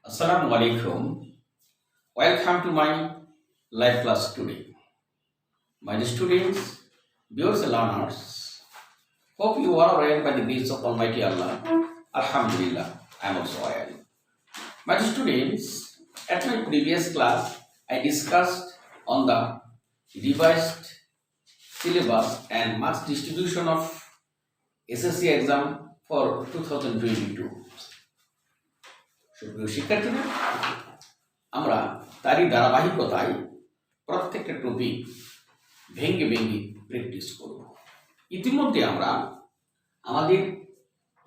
Assalamu alaikum. Welcome to my live class today. My students, viewers and learners, hope you are well by the grace of Almighty Allah. Alhamdulillah, I am also well. My students, at my previous class, I discussed on the revised syllabus and marks distribution of SSC exam for 2022. সুপ্রিয় শিক্ষার্থীরা, আমরা তারই ধারাবাহিকতায় প্রত্যেকটা topic ভেঙে ভেঙে practice করব। ইতিমধ্যে আমরা আমাদের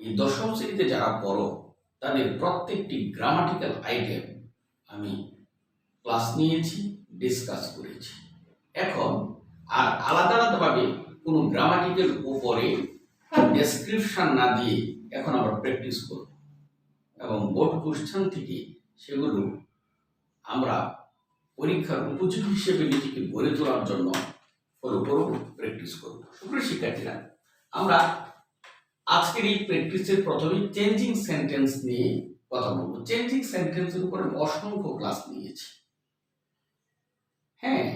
এই দশম শ্রেণীতে যারা পড়ো তাদের প্রত্যেকটি গ্রামাটিক্যাল আইটেম আমি ক্লাস নিয়েছি, ডিসকাস করেছি। এখন আর আলাদা আলাদাভাবে কোনো গ্রামাটিক্যাল উপরে ডেসক্রিপশন না দিয়ে এখন আমরা প্র্যাকটিস করব এবং বোর্ড কোশ্চেন থেকে সেগুলো আমরা পরীক্ষার উপযোগী হিসেবে নিজেকে গড়ে তোলার জন্য ফলো করব, প্র্যাকটিস করব। সুপ্রিয় শিক্ষার্থীরা, আমরা আজকের এই প্র্যাকটিসের প্রথমে চেঞ্জিং সেন্টেন্স নিয়ে কথা বলবো। চেঞ্জিং সেন্টেন্সের উপরে অসংখ্য ক্লাস নিয়েছি। হ্যাঁ,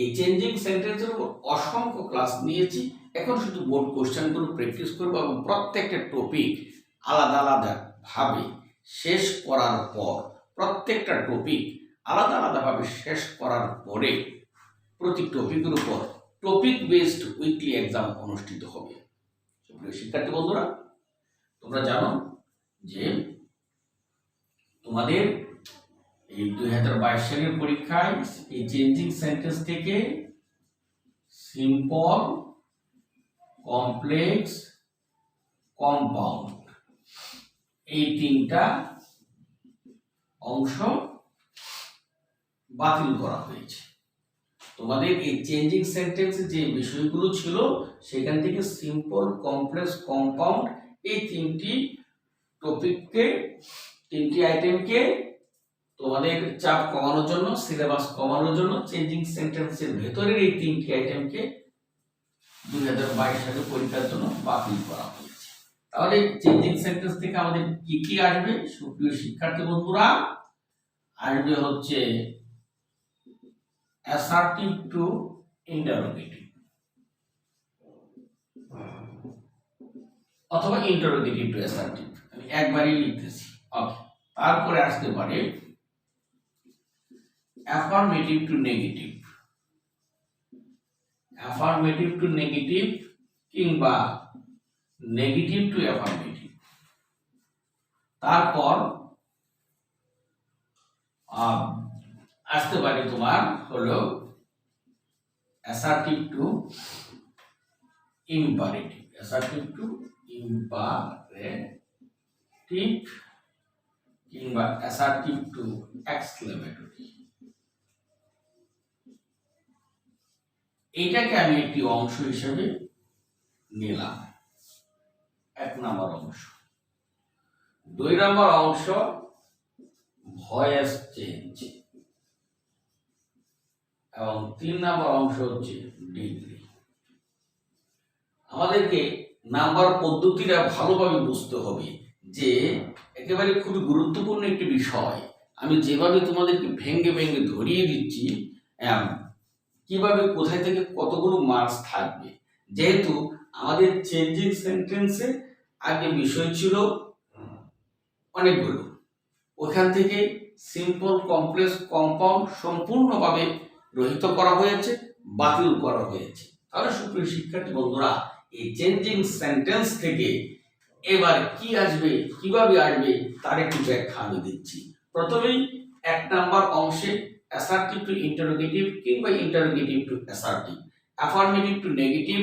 এই চেঞ্জিং সেন্টেন্সের উপর অসংখ্য ক্লাস নিয়েছি। এখন শুধু বোর্ড কোশ্চেনগুলো প্র্যাকটিস করবো এবং প্রত্যেকটা টপিক আলাদা আলাদা ভাবে শেষ করার পর, প্রত্যেকটা টপিক আলাদা আলাদাভাবে শেষ করার পরে প্রতি টপিকের উপর টপিক বেসড উইকলি এক্সাম অনুষ্ঠিত হবে। সুপ্রিয় শিক্ষার্থী বন্ধুরা, তোমরা জানো যে তোমাদের এই 2022 সালের পরীক্ষায় এই চেঞ্জিং সেন্টেন্স থেকে সিম্পল, কমপ্লেক্স, কম্পাউন্ড এই তিনটা অংশ বাতিল করা হয়েছে। তোমাদের এই চেঞ্জিং সেন্টেন্সে যে বিষয়গুলো ছিল সেখান থেকে সিম্পল, কমপ্লেক্স, কম্পাউন্ড এই তিনটি টপিককে, তিনটি আইটেমকে তোমাদের চাপ কমানোর জন্য, সিলেবাস কমানোর জন্য চেঞ্জিং সেন্টেন্সের ভেতরের এই তিনটি আইটেমকে 2022 সালের পরীক্ষার জন্য বাতিল করা হয়েছে। তাহলে চেঞ্জিং সেন্টেন্স থেকে আমাদের কি কি আসবে? সুপ্রিয় শিক্ষার্থী বন্ধুরা, আসবে হচ্ছে অ্যাসার্টিভ টু ইন্টারোগেটিভ অথবা ইন্টারোগেটিভ টু অ্যাসার্টিভ, আমি একবারই লিখতেছি। ওকে, তারপরে আসতে পারে affirmative two negative, affirmative two negative কিংবা নেগেটিভ টু অ্যাফার্মেটিভ। তারপর আসতে পারে তোমার হলো assertive two imperative, assertive two imperative কিংবা অ্যাসার্টিভ টু এক্সক্লেমেটরি। এইটাকে আমি একটি অংশ হিসেবে নিলাম, 1 নম্বর অংশ। 2 নম্বর অংশ ভয়েস চেঞ্জ এবং 3 নম্বর অংশ হচ্ছে ডিগ্রি। আমাদেরকে নাম্বার পদ্ধতিটা ভালোভাবে বুঝতে হবে যে একেবারে খুবই গুরুত্বপূর্ণ একটি বিষয়। আমি যেভাবে তোমাদেরকে ভেঙে ভেঙে ধরিয়ে দিচ্ছি কিভাবে কোথায় থেকে কতগুলো মার্কস থাকবে। যেহেতু আমাদের চেঞ্জিং সেন্টেন্সে আগে বিষয় ছিল অনেকগুলো, ওখান থেকে সিম্পল, কমপ্লেক্স, কম্পাউন্ড সম্পূর্ণভাবে রহিত করা হয়েছে, বাতিল করা হয়েছে। তাহলে সুপ্রিয় শিক্ষার্থী বন্ধুরা, এই চেঞ্জিং সেন্টেন্স থেকে এবার কি আসবে, কিভাবে আসবে তার একটি ব্যাখ্যা আমি দিচ্ছি। প্রথমেই 1 নম্বর অংশে অ্যাসার্টিভ টু ইন্টারোগেটিভ কিংবা interrogative two assertive, affirmative two negative,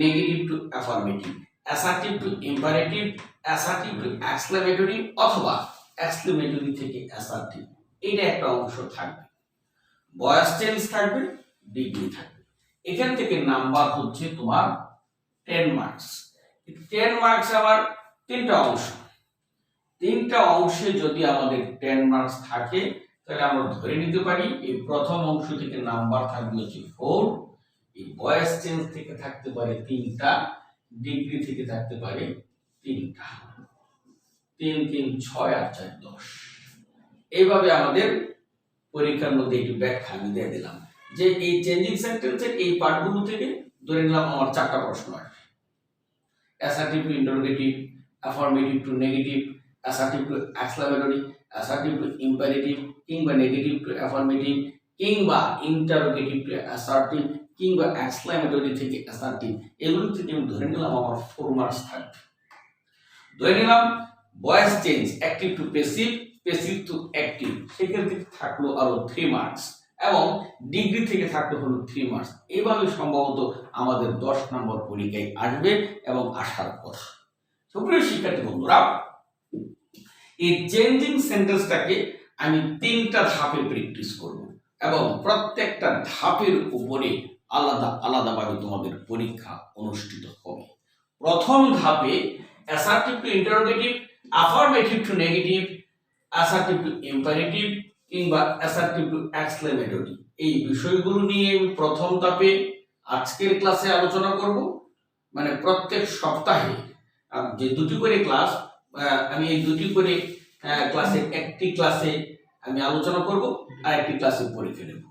negative two affirmative, assertive two imperative, assertive two exclamatory অথবা এক্সক্লেমেটরি থেকে অ্যাসার্টিভ, এটা একটা অংশ থাকবে। ভয়েস চেঞ্জ থাকবে, ডিগ্রি থাকবে। এখান থেকে নাম্বার হচ্ছে তোমার 10 মার্কস। 10 মার্কস আবার 3টা অংশ, 3টা অংশে যদি আমাদের 10 মার্কস থাকে তাহলে আমরা ধরে নিতে পারি এই প্রথম অংশ থেকে নাম্বার থাকবে হচ্ছে 4, এই ভয়েস চেঞ্জ থেকে থাকতে পারে 3টা, ডিগ্রি থেকে থাকতে পারে 3টা। 3 3 6 আর 4 10। এইভাবে আমাদের পরীক্ষার মধ্যে একটু ব্যাখ্যা আমি দিয়ে দিলাম যে এই চেঞ্জিং সেন্টেন্সের এই পার্টগুলো থেকে ধরে নিলাম আমার 4টা প্রশ্ন আসবে। Assertive two interrogative, affirmative two negative, assertive two exclamatory, assertive two imperative, কিংবা নেগেটিভ টু অ্যাফার্মেটিভ, কিংবা ইন্টারোগেটিভ টু অ্যাসার্টিভ, কিংবা এক্সক্লামেটরি থেকে অ্যাসার্টিভ। এগুলো থেকে আমি ধরে নিলাম আমার 4 মার্কস থাকবে। ধরে নিলাম voice change active to passive, passive to active, সেখান থেকে থাকলো আরো 3 মার্কস, এবং ডিগ্রি থেকে থাকলো হলো 3 মার্কস। এইভাবে সম্ভবত আমাদের 10 নম্বর পরীক্ষায় আসবে এবং আসার কথা। সুপ্রিয় শিক্ষার্থী বন্ধুরা, এই চেঞ্জিং সেন্টেন্সটাকে আমি 3টা ধাপে প্র্যাকটিস করব এবং প্রত্যেকটা ধাপের উপরে আলাদা আলাদাভাবে তোমাদের পরীক্ষা অনুষ্ঠিত হবে। প্রথম ধাপে assertive two interrogative, affirmative two negative, assertive two imperative, কিংবা অ্যাসার্টিভ টু এক্সক্লেমেটরি, এই বিষয়গুলো নিয়ে আমি প্রথম ধাপে আজকের ক্লাসে আলোচনা করব। মানে প্রত্যেক সপ্তাহে যে 2টি করে ক্লাস, আমি এই 2টি করে ক্লাসে একটি ক্লাসে আমি আলোচনা করব আর একটি ক্লাসে পরীক্ষা নেব।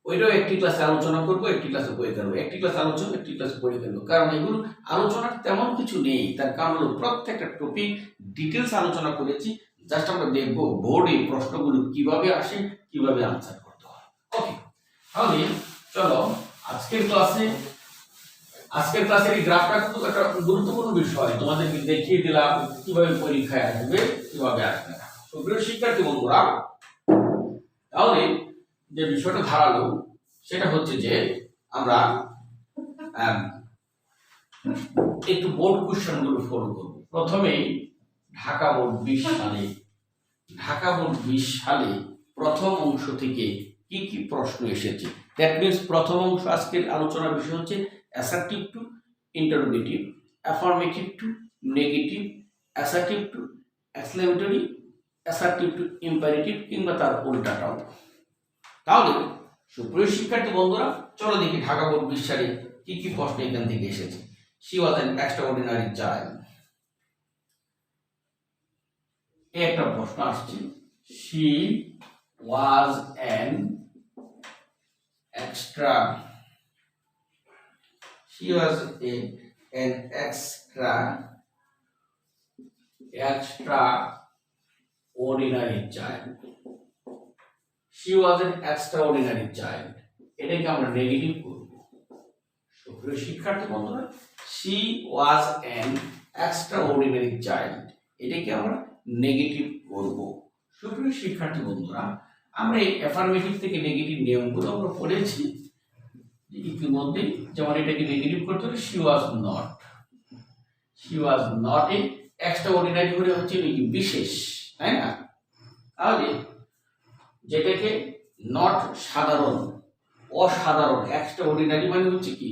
ওইটাও একটি ক্লাসে আলোচনা করব, একটি ক্লাসে পরীক্ষা নেব, একটি ক্লাসে আলোচনা, একটি ক্লাসে পরীক্ষা নেব। কারণ এগুলো আলোচনার তেমন কিছু নেই, তার কারণ হলো প্রত্যেকটা টপিক ডিটেলস আলোচনা করেছি। জাস্ট আমরা দেখবো বোর্ডে প্রশ্নগুলো কিভাবে আসে, কিভাবে আনসার করতে হয়। ওকে, তাহলে চলো আজকের ক্লাসের এই গ্রাফটা কিন্তু একটা গুরুত্বপূর্ণ বিষয়, তোমাদেরকে দেখিয়ে দিলাম কিভাবে পরীক্ষায় আসবে, কিভাবে আসবে না। সুপ্রিয় শিক্ষার্থী বন্ধুরা, তাহলে যে বিষয়টা ধারালো সেটা হচ্ছে যে আমরা একটু বোর্ড কোশ্চেন গুলো ফলো করব। প্রথমেই ঢাকা বোর্ড 20 সালে প্রথম অংশ থেকে কি কি প্রশ্ন এসেছে। দ্যাট মিনস প্রথম অংশ আজকের আলোচনার বিষয় হচ্ছে assertive two interrogative, affirmative two negative, assertive two exclamatory, assertive two imperative, কিংবা তার উল্টাটাও। তাহলে সুপ্রিয় শিক্ষার্থী বন্ধুরা, চলো দেখি ঢাকা বোর্ড 20 সালে কি কি প্রশ্ন এখান থেকে এসেছে। She was an extraordinary child. একটা প্রশ্ন আসছে, she was an extraordinary child. She was an extraordinary child. এটাকে আমরা নেগেটিভ করব। সুপ্রিয় শিক্ষার্থী বন্ধুরা, she was an extraordinary child, এটাকে আমরা নেগেটিভ করব। সুপ্রিয় শিক্ষার্থী বন্ধুরা, আমরা এই অ্যাফার্মেটিভ থেকে নেগেটিভ নিয়মগুলো আমরা পড়েছি ইতিমধ্যে। যেমন এটাকে নেগেটিভ করতে হলে she was not a extraordinary করে হচ্ছে কি বিশেষ, তাই না? তাহলে যেটাকে নট সাধারণ, অসাধারণ, এক্সট্রাঅর্ডিনারি মানে হচ্ছে কি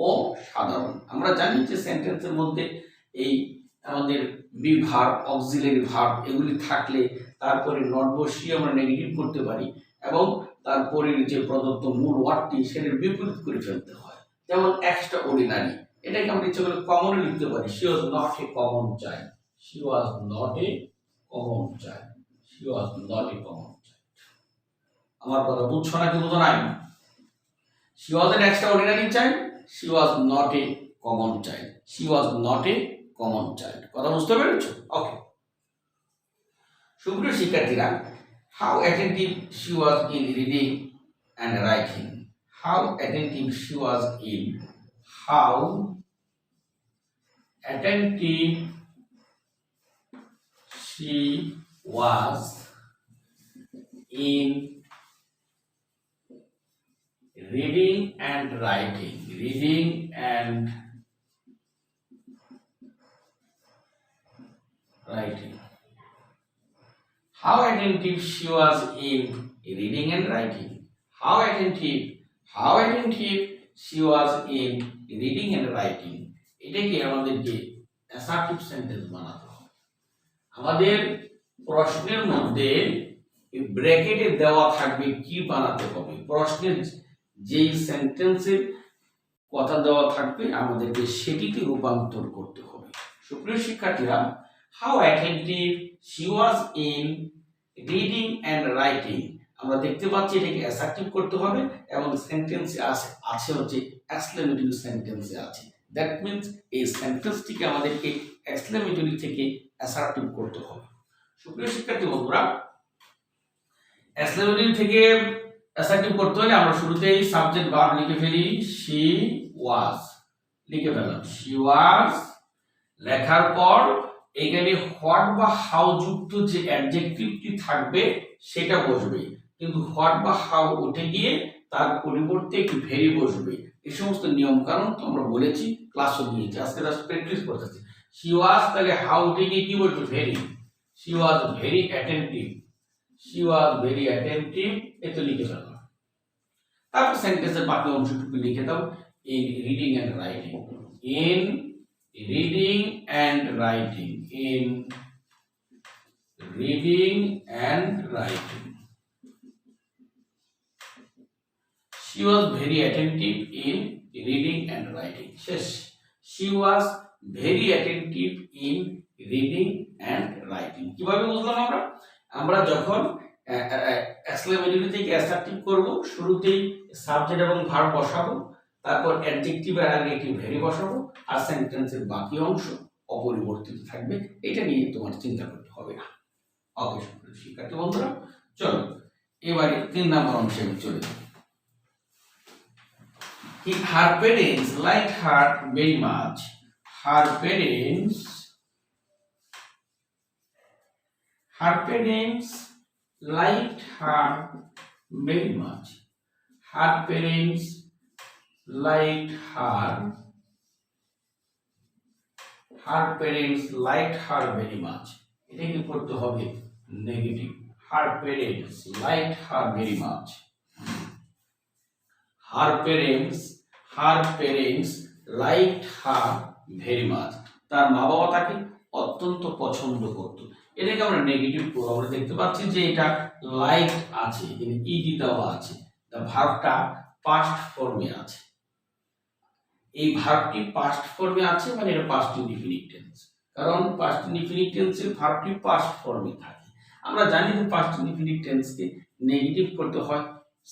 অসাধারণ। আমরা জানি যে সেন্টেন্সের মধ্যে এই আমাদের বি ভার্ব, অক্সিলারি ভার্ব এগুলি থাকলে তারপরে নট বসিয়ে আমরা নেগেটিভ করতে পারি এবং তারপরের যে প্রদত্ত মূল ওয়ার্ডটি সেটার বিপরীত করে ফেলতে হয়। যেমন এক্সট্রাঅর্ডিনারি, এটাকে আমরা ইচ্ছে করে কমন লিখতে পারি, she was not a common child, she was not a common child, she was not a common child। আমার কথা বুঝছো নাকি বুঝো নাই? She was an extraordinary child, she was not a common child, she was not a common child। কথা বুঝতে পেরেছো? ওকে, সুপ্রিয় শিক্ষার্থীরা, how attentive she was in reading and writing, how attentive she was in, how attentive she was in reading and writing, reading and writing, how attentive she was in reading and writing, how attentive she was in reading and writing। এটাকে আমাদেরকে assertive sentence বানাতে হবে। আমাদের প্রশ্নের মধ্যে ব্র্যাকেটে দেওয়া থাকবে কি বানাতে হবে, প্রশ্নের যেই সেন্টেন্সের কথা দেওয়া থাকবে আমাদেরকে সেটিকে রূপান্তর করতে হবে। সুপ্রিয় শিক্ষার্থীরা, how attentive she was in reading and writing আমরা দেখতে পাচ্ছি এটাকে অ্যাসার্টিভ করতে হবে এবং সেন্টেন্সে আছে হচ্ছে এক্সক্লেমেটরি সেন্টেন্সে আছে। দ্যাট মিন্স এই সেন্টেন্সটিকে আমাদেরকে এক্সক্লেমেটরি থেকে অ্যাসার্টিভ করতে হবে। সুপ্রিয় শিক্ষার্থী বন্ধুরা, এক্সক্লেমেটরি থেকে অ্যাসার্টিভ করতে হলে আমরা শুরুতেই সাবজেক্ট ভার্ব লিখে ফেলি। শি ওয়াজ লিখে ফেললাম, শি ওয়াজ। লেখার পর এখানে হোয়াট বা হাউ যুক্ত যে অ্যাডজেক্টিভটি থাকবে সেটা বসবে, কিন্তু হোয়াট বা হাউ উঠে গিয়ে তার পরিবর্তে একটি ভেরি বসবে। এই সমস্ত নিয়ম কারণ তো আমরা বলেছি, ক্লাসও নিয়েছি, আজকে জাস্ট প্র্যাকটিস করতেছি। শি ওয়াজ, তাহলে হাউ উঠে গিয়ে কি বসবে? Very. She was very attentive, she was very attentive, এত লিখে ফেললাম। তারপর সেন্টেন্সের বাকি অংশটুকু লিখে দাও, in reading and writing, in reading and writing, in reading and writing. She was very attentive in reading and writing. শেষ। She was very attentive in reading and writing. কিভাবে বুঝলাম আমরা? আমরা যখন এক্সক্লেমেটরি থেকে অ্যাসার্টিভ করব, শুরুতেই সাবজেক্ট এবং ভার্ব বসাবো, তারপর অ্যাডজেক্টিভের আগে একটি ভেরি বসাবো, আর সেন্টেন্সের বাকি অংশ অপরিবর্তিত থাকবে। এটা নিয়ে তোমার চিন্তা করতে হবে না। ওকে শিক্ষার্থী বন্ধুরা, চলো এবারে 3 নম্বর অংশে আমি চলে যাব। Her parents liked her very much. Her parents liked her very much. Her parents liked her. Her parents liked her very much. এটা কি করতে হবে? Negative. Her parents liked her very much. Her parents liked her very much. তার মা বাবা তাকে অত্যন্ত পছন্দ করত। এটাকে আমরা নেগেটিভ করব। আমরা দেখতে পাচ্ছি যে এটা লাইক আছে, এখানে ইডি দেওয়া আছে, ভার্বটা পাস্ট ফর্মে আছে। এই ভার্বটি পাস্ট ফর্মে আছে মানে এটা পাস্ট ইনডিফিনিট টেন্স, কারণ পাস্ট ইনডিফিনিট টেন্সে ভার্বটি পাস্ট ফর্মে থাকে। আমরা জানি যে পাস্ট ইনডিফিনিট টেন্সকে নেগেটিভ করতে হয়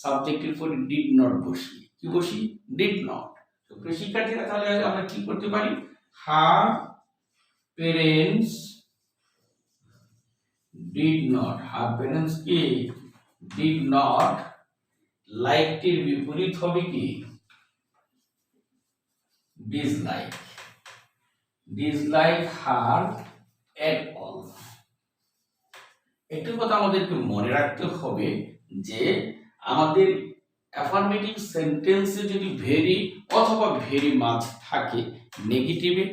সাবজেক্টের পরে ডিড নট বসি। কি বসি? Did not. তো প্রিয় শিক্ষার্থীরা, তাহলে আমরা কি করতে পারি? Her parents did not, her parents কি ডিড নট, লাইকটির বিপরীত হবে কি? dislike, dislike her at all. একটু কথা আমাদেরকে মনে রাখতে হবে যে আমাদের অ্যাফার্মেটিভ সেন্টেন্সে যদি ভেরি অথবা ভেরি মাছ থাকে নেগেটিভে,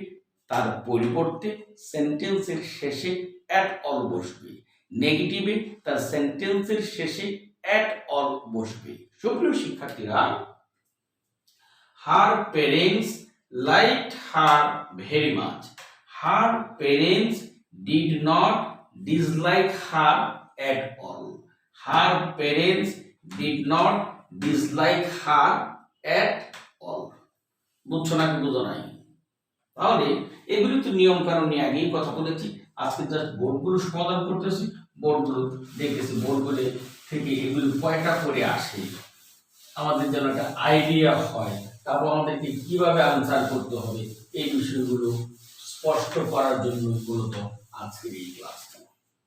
তার পরিবর্তে সেন্টেন্সের শেষে অ্যাট অল বসবে। নেগেটিভে তার সেন্টেন্সের শেষে অ্যাট অল বসবে। সুপ্রিয় শিক্ষার্থীরা, her parents liked her very much. Her parents did not dislike her at all. Her parents did not dislike her at all. বুঝছো নাকি বুঝো নাই? তাহলে এগুলি তো নিয়ম কানুন নিয়ে আগেই কথা বলেছি। আজকে জাস্ট বোর্ডগুলো সমাধান করতেছি, বোর্ডগুলো দেখতেছি, বোর্ডগুলো থেকে এগুলি কয়টা করে আসে আমাদের যেন একটা আইডিয়া হয়। তারপর আমাদেরকে কিভাবে আনসার করতে হবে এই বিষয়গুলো স্পষ্ট করার জন্য মূলত আজকের এই ক্লাসটা।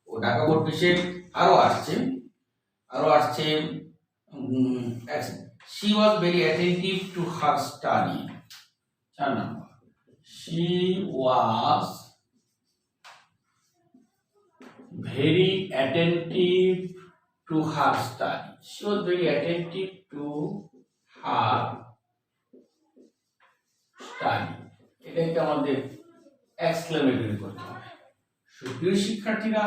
ও ঢাকা বোর্ড বিষয়ে আরো আসছে। she was very attentive to her study. 4 number, she was very attentive to her study. She was very attentive to her study. এটাকে আমাদের এক্সক্লেমেটরি করতে হবে। সুপ্রিয় শিক্ষার্থীরা,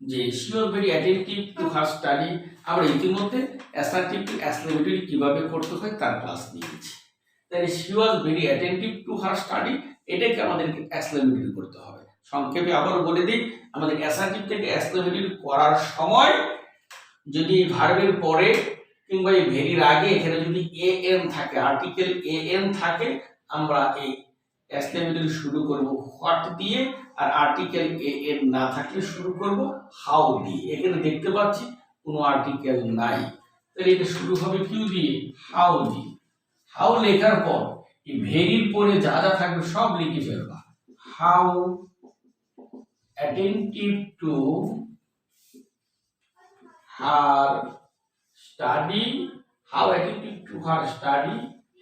যে she was very attentive to her study, আমরা ইতিমধ্যে অ্যাসার্টিভ টু এক্সক্লেমেটরি কিভাবে করতে হয় তার ক্লাস নিয়েছি। তাই she was very attentive to her study এটাকে আমাদেরকে এক্সক্লেমেটরি করতে হবে। সংক্ষেপে আবার বলে দিই, আমাদের অ্যাসার্টিভ থেকে এক্সক্লেমেটরি করার সময় যদি ভার্বের পরে কিংবা এই ভেরির আগে এখানে যদি এএন থাকে, আর্টিকেল এএন থাকে, আমরা এই এক্সক্লেমেটরি শুরু করব হোয়াট দিয়ে, আর আর্টিকেল এ এর না থাকলে শুরু করব হাউ দিয়ে। এখানে দেখতে পাচ্ছি কোনো আর্টিকেল নাই, তাহলে এটা শুরু হবে কিউ দিয়ে, হাউ দিয়ে। হাউ লেখার পর এই ভেরির পরে যা যা থাকবে সব লিখে ফেলবা। How attentive to her study, how attentive to her study,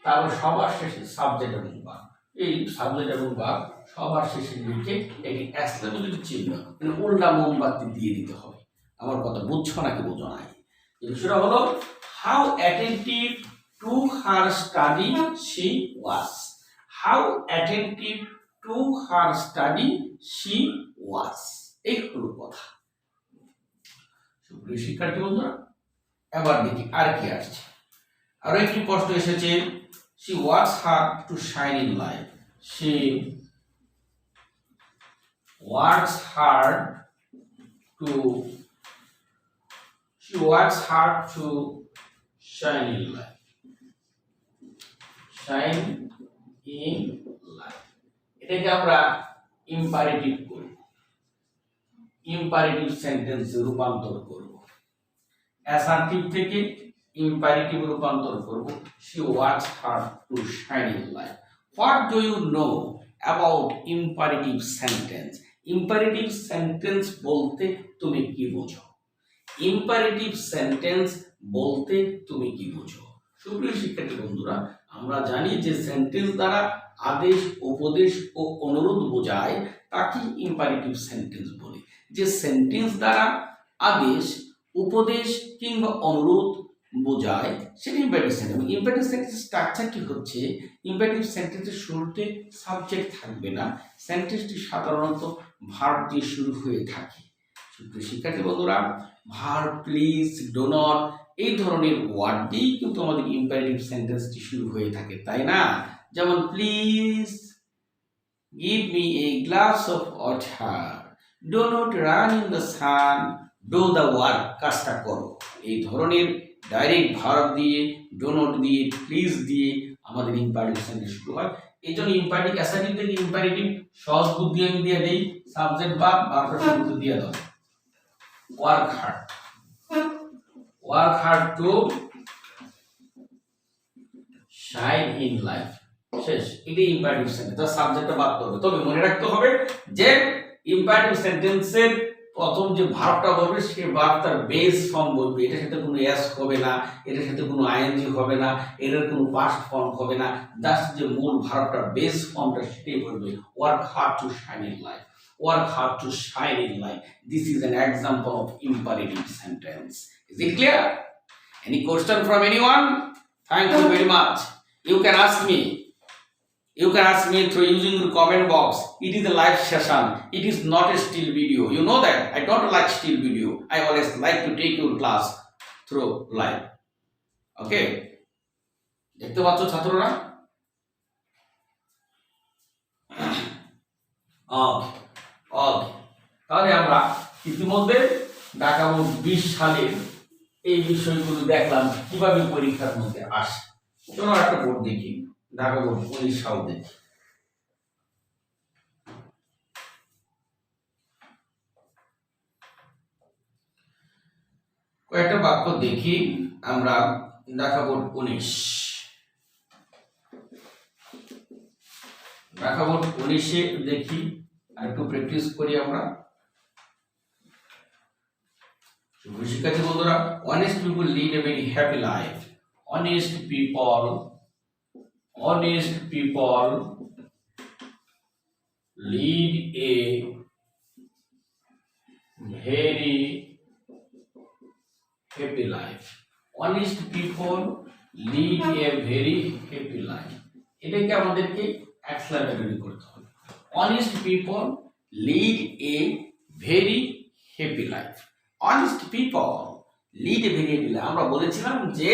তারপর সবার শেষে সাবজেক্ট এবং ভার্ব। এই সাবজেক্ট এবং ভার্ব সবার শেষে লিখে একটি এক্সক্লেমেটরি চিহ্ন মানে উল্টা মোমবাতি দিয়ে দিতে হবে। আমার কথা বুঝছো নাকি বোঝো নাই? বিষয়টা হলো how attentive to her study she was. How attentive to her study she was, এই হলো কথা। সুপ্রিয় শিক্ষার্থী বন্ধুরা, এবার দেখি আর কি আসছে। আরো একটি প্রশ্ন এসেছে, she works hard to shine in life. She works hard to shine in life. Shine in life, এটাকে আমরা ইম্পারেটিভ করব, ইম্পারেটিভ সেন্টেন্সে রূপান্তর করব। অ্যাসার্টিভ থেকে ইম্পারেটিভ রূপান্তর করব। she works hard to shine in life. What do you know about imperative sentence? Imperative sentence বলতে তুমি কি বোঝো? ইম্পারেটিভ সেন্টেন্স বলতে তুমি কি বোঝো? সুপ্রিয় শিক্ষার্থী বন্ধুরা, আমরা জানি যে সেন্টেন্স দ্বারা আদেশ, উপদেশ ও অনুরোধ বোঝায় তাকে ইম্পারেটিভ সেন্টেন্স বলে। যে সেন্টেন্স দ্বারা আদেশ, উপদেশ কিংবা অনুরোধ বোঝায় সেটা ইম্পারেটিভ সেন্টেন্স। ইম্পারেটিভ সেন্টেন্সের স্ট্রাকচারটি হচ্ছে, ইম্পারেটিভ সেন্টেন্সের শুরুতে সাবজেক্ট থাকবে না, সেন্টেন্সটি সাধারণত ভার্ব দিয়ে শুরু হয়ে থাকে। শিক্ষার্থী বন্ধুরা, ভার্ব, প্লিজ, ডো নট এই ধরনের ওয়ার্ড দিয়েই কিন্তু আমাদের ইম্পারেটিভ সেন্টেন্সটি শুরু হয়ে থাকে, তাই না? যেমন please give me a glass of water, do not run in the sun, do the work, কাজটা করো। এই ধরনের ডাইরেক্ট ভার্ব দিয়ে, ডো নট দিয়ে, প্লিজ দিয়ে আমাদের ইম্পারেটিভ সেন্টেন্স শুরু হয়। এই জন্য ইম্পারেটিভ, অ্যাসার্টিভ থেকে ইম্পারেটিভ সহজ বুদ্ধি আমি দিয়ে দেই, সাবজেক্ট বা ভার্বটা শুরুতে দিয়ে দাও। Work hard, work hard to shine in life, শেষ। এটাই ইম্পারেটিভ সেন্টেন্স, তার সাবজেক্টটা বাদ করবে। তবে মনে রাখতে হবে যে ইম্পারেটিভ সেন্টেন্সের প্রথম যে ভার্বটা বলবে সে ভার্ব তার বেস ফর্ম বলবে, এটার সাথে কোনো এস হবে না, এটার সাথে কোনো আইএনজি হবে না, এটার কোনো পাস্ট ফর্ম হবে না, জাস্ট যে মূল ভার্বটা বেস ফর্মটা সেটাই বলবে। Work hard to shine in life, work hard to shine in life. This is an example of imperative sentence. Is it clear? Any question from anyone? Thank you very much. You can ask me. You can ask me through using the comment box. It is a live session. It is not a still video. You know that. I don't like still video. I always like to take your class through live. Okay? দেখতে পাচ্ছ ছাত্ররা? Okay. তাহলে আমরা ইতিমধ্যে Dhaka board 20 সালের এই বিষয়গুলো দেখলাম কিভাবে পরীক্ষার মধ্যে আসে। চলো একটা বোর্ড দেখি, ঢাকা বোর্ড 19 সাল দেখি। কয়েকটা বাক্য দেখি আমরা ঢাকা বোর্ড 19, ঢাকা বোর্ড 19-এ দেখি, আর একটু প্র্যাকটিস করি আমরা। শিক্ষার্থী বন্ধুরা, honest people lead a very happy life. Honest people lead a very happy life. Honest people lead a very happy life. এটাকে আমাদেরকে এক্সক্লেমেটরি করতে হবে। Honest people lead a very happy life. Honest people lead a very happy life. আমরা বলেছিলাম যে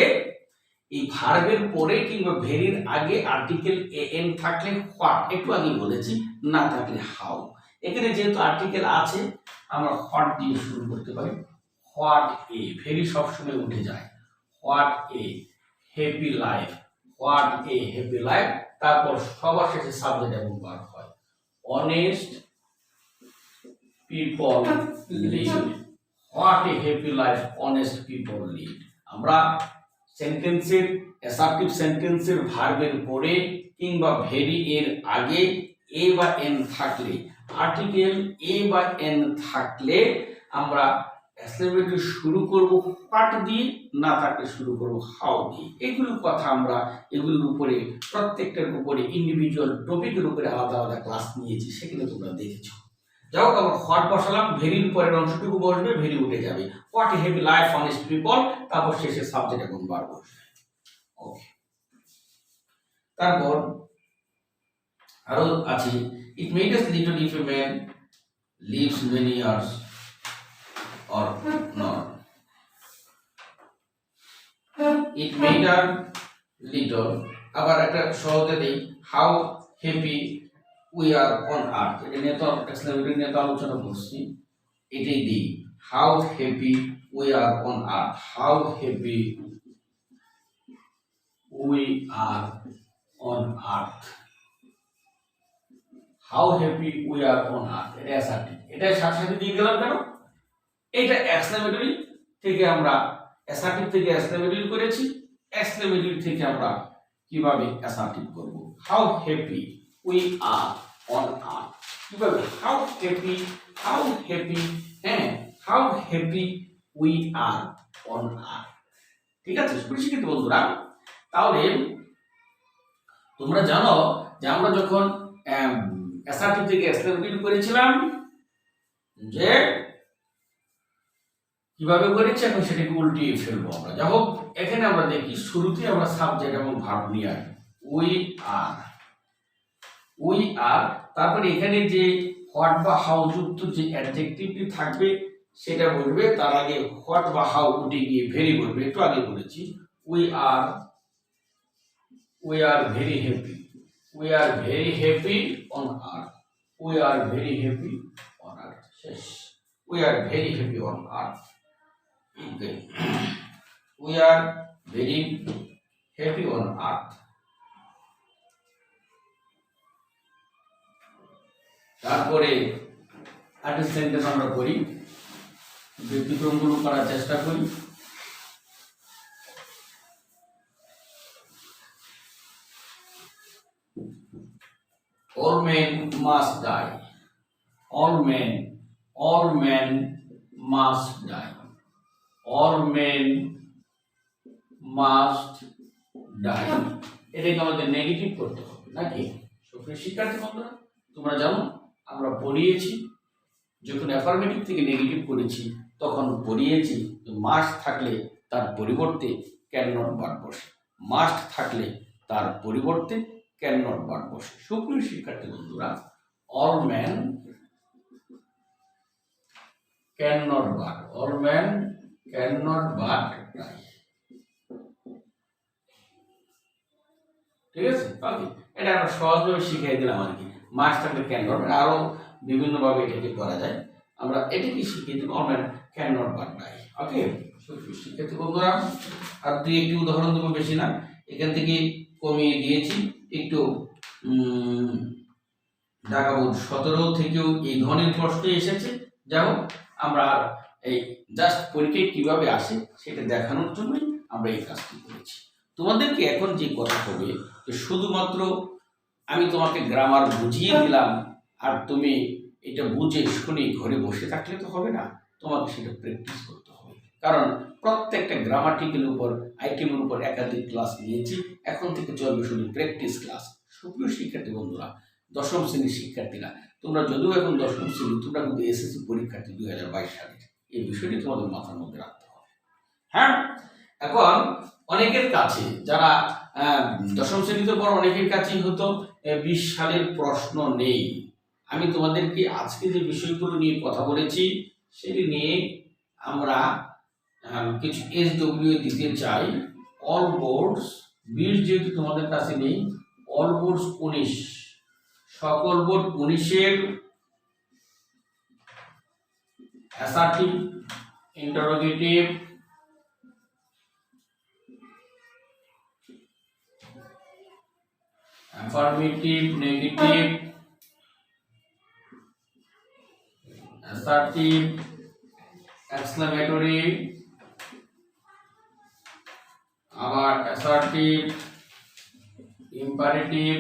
এই ভার্বের পরে কিংবা ভেরির আগে আর্টিকেল এন থাকলে হোয়াট, একটু আগে বলেছি, না থাকলে হাউ। এখানে যেহেতু আর্টিকেল আছে আমরা হোয়াট দিয়ে শুরু করতে পারি। হোয়াট এ, ভেরি সবসময় উঠে যায়। What a happy life, what a happy life, তারপর সবার শেষে সাবজেক্ট এবং ভার্ব হয়। Honest people leave, what a happy life honest people leave. আমরা সেন্টেন্সের অ্যাসার্টিভ সেন্টেন্সের ভার্বের পরে কিংবা ভেরি এর আগে এ বা এন থাকলে, আর্টিকেল এ বা এন থাকলে আমরা এক্সক্লেমেটরি শুরু করব হোয়াট দিয়ে, না থাকলে শুরু করব হাউ দিয়ে। এগুলোর কথা আমরা এগুলোর উপরে প্রত্যেকটার উপরে ইন্ডিভিজুয়াল টপিকের উপরে আলাদা আলাদা ক্লাস নিয়েছি, সেগুলো তোমরা দেখেছো। যাই হোক, আমরা হোয়াট বসালাম, ভেরির পরের অংশটুকু বসবে, ভেরি উঠে যাবে, what a happy life honest people, তারপর শেষে সাবজেক্ট এবং ভার্ব বসবে। ওকে, তারপর আরো আছে, it matters little if a man lives many years or not. It matter little. আবার একটা সহজে দেই, how happy we are on earth। এটা নিয়ে তো এক্সপ্লেনেটরি নিয়ে তো আলোচনা করছি, এটাই দিই, how happy we are on earth, how happy we are on earth, how happy we are on earth। এটা অ্যাসার্টিভ, এটা সাথে সাথে দিয়ে গেলাম কেন, এটা এক্সক্লেমেটরি থেকে আমরা অ্যাসার্টিভ থেকে এক্সক্লেমেটরি করেছি, এক্সক্লেমেটরি থেকে আমরা কিভাবে অ্যাসার্টিভ করব, how happy we R on earth, কিভাবে হাউ হ্যাপি, হ্যাঁ, how happy we R on earth. ঠিক আছে শিক্ষিত বন্ধুরা, তাহলে তোমরা জানো যে আমরা যখন অ্যাসার্টিভ থেকে এক্সক্লেমেটরি করেছিলাম যে কিভাবে করেছি, এখন সেটাকে উল্টিয়ে ফেলবো আমরা। যাই হোক, এখানে আমরা দেখি শুরুতে আমরা সাবজেক্ট এবং ভার্ব নিয়ে আসি, উই আর, তারপরে এখানে যে হোয়াট বা হাউ যুক্ত যে অ্যাডজেক্টিভটি থাকবে সেটা বলবে, তার আগে হোয়াট বা হাউ উঠে গিয়ে ভেরি বলবে, একটু আগে বলেছি, we are very happy, we are very happy on earth, we are very happy on earth, শেষ, we are very happy on earth. Okay. We are very happy on earth. তারপরে একটা sentence আমরা করি, ব্যতিক্রমগুলো করার চেষ্টা করি। All men must die. All men must die. All men must die. এটাকে আমাদের নেগেটিভ করতে হবে নাকি? সুপ্রিয় শিক্ষার্থী বন্ধুরা, তোমরা জানো আমরা পড়িয়েছি যখন অ্যাফার্মেটিভ থেকে নেগেটিভ করেছি তখন পড়িয়েছি মাস্ট থাকলে তার পরিবর্তে ক্যান নট ভার্ব বসে, মাস্ট থাকলে তার পরিবর্তে ক্যান নট ভার্ব বসে। সুপ্রিয় শিক্ষার্থী বন্ধুরা, all man can not verb, all man cannot but die। ঠিক আছে, ওকে, এটা আমরা সহজভাবে শিখিয়ে দিলাম আর কি। মাস্ট থাকলে ক্যান নট, আরো বিভিন্ন ভাবে এটাকে করা যায়, আমরা এটাকে শিখিয়ে দিব, all man can not but die. Okay শিক্ষার্থী বন্ধুরা, আর দুই একটি উদাহরণ দেবো, বেশি না, এখান থেকে কমিয়ে দিয়েছি একটু। ঢাকা বোর্ড 17 থেকেও এই ধরনের প্রশ্ন এসেছে। যাই হোক, আমরা এই জাস্ট পরীক্ষায় কিভাবে আসে সেটা দেখানোর জন্যই আমরা এই কাজটি করেছি। তোমাদেরকে এখন যে কথা হবে যে শুধুমাত্র আমি তোমাকে গ্রামার বুঝিয়ে দিলাম আর তুমি এটা বুঝে শুনে ঘরে বসে থাকলে তো হবে না, তোমাকে সেটা প্র্যাকটিস করতে হবে। কারণ প্রত্যেকটা গ্রামাটিক্যাল উপর আইটেমের উপর একাধিক ক্লাস নিয়েছি, এখন থেকে চলবে শুধু প্র্যাকটিস ক্লাস। সুপ্রিয় শিক্ষার্থী বন্ধুরা, দশম শ্রেণীর শিক্ষার্থীরা, তোমরা যদিও এখন দশম শ্রেণী, তোমরা কিন্তু এসএসসি পরীক্ষার্থী 2022 সালের, এই বিষয়টি তোমাদের মাথার মধ্যে রাখতে হবে। হ্যাঁ, এখন অনেকের কাছে যারা দশম শ্রেণীতে পর অনেকের কাছেই হয়তো 20 সালের প্রশ্ন নেই। আমি তোমাদেরকে আজকে যে বিষয়গুলো নিয়ে কথা বলেছি সেটি নিয়ে আমরা কিছু SW দিতে চাই। অল বোর্ডস 20 যেহেতু তোমাদের কাছে নেই, অল বোর্ডস 19, সকল বোর্ড 19-এর assertive, interrogative, affirmative, negative, assertive, exclamatory, আবার অ্যাসার্টিভ, ইম্পারেটিভ,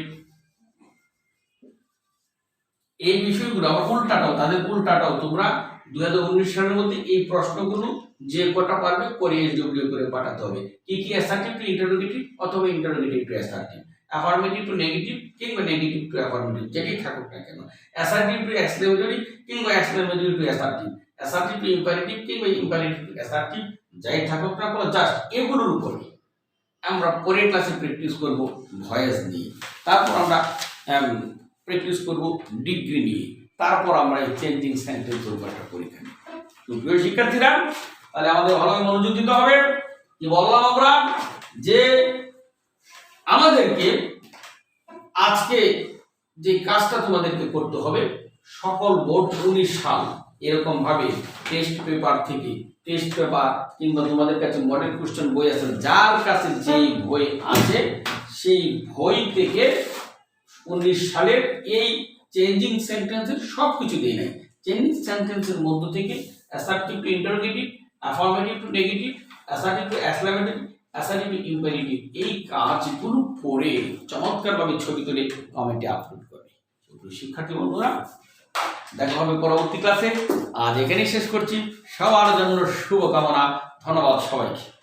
এই বিষয়গুলো আবার উল্টাটাও, তাদের উল্টাটাও তোমরা 2019 সালের মধ্যে এই প্রশ্নগুলো যে কটা পারবে করে এসডব্লিউ করে পাঠাতে হবে। কি কি? অ্যাসার্টিভ টু ইন্টারোগেটিভ অথবা interrogative two assertive, affirmative two negative কিংবা নেগেটিভ টু অ্যাফার্মেটিভ, যেটাই থাকুক না কেন, অ্যাসার্টিভ টু এক্সক্লেমেটরি কিংবা exclamatory two assertive, assertive two imperative কিংবা ইম্পারেটিভ টু অ্যাসার্টিভ, যাই থাকুক না কেন, জাস্ট এগুলোর উপরে আমরা পরের ক্লাসে প্র্যাকটিস করব ভয়েস নিয়ে, তারপর আমরা প্র্যাকটিস করব ডিগ্রি নিয়ে, তারপর আমরা এই চেঞ্জিং সেন্টেন্সের উপর একটা পরীক্ষা নিই। তো প্রিয় শিক্ষার্থীরা, তাহলে আমাদের ভালোভাবে মনোযোগ দিতে হবে। কি বললাম আমরা? যে আমাদেরকে আজকে যে কাজটা তোমাদেরকে করতে হবে, সকল বোর্ড 19 সাল এরকম ভাবে টেস্ট পেপার থেকে, টেস্ট পেপার কিংবা তোমাদের কাছে মডেল কোশ্চেন বই আছে, যার কাছে যেই বই আছে সেই বই থেকে 19 সালের এই চেঞ্জিং সেন্টেন্সের সবকিছু দিয়ে নেয়। চেঞ্জিং সেন্টেন্সের মধ্য থেকে assertive two interrogative, affirmative two negative, assertive two exclamatory, assertive two imperative, এই কাজগুলো পড়ে চমৎকারভাবে ছবি তুলে কমেন্টে আপলোড করবে। শিক্ষার্থী বন্ধুরা, দেখা হবে পরবর্তী ক্লাসে। আজ এখানেই শেষ করছি। সবার জন্য শুভকামনা। ধন্যবাদ সবাইকে।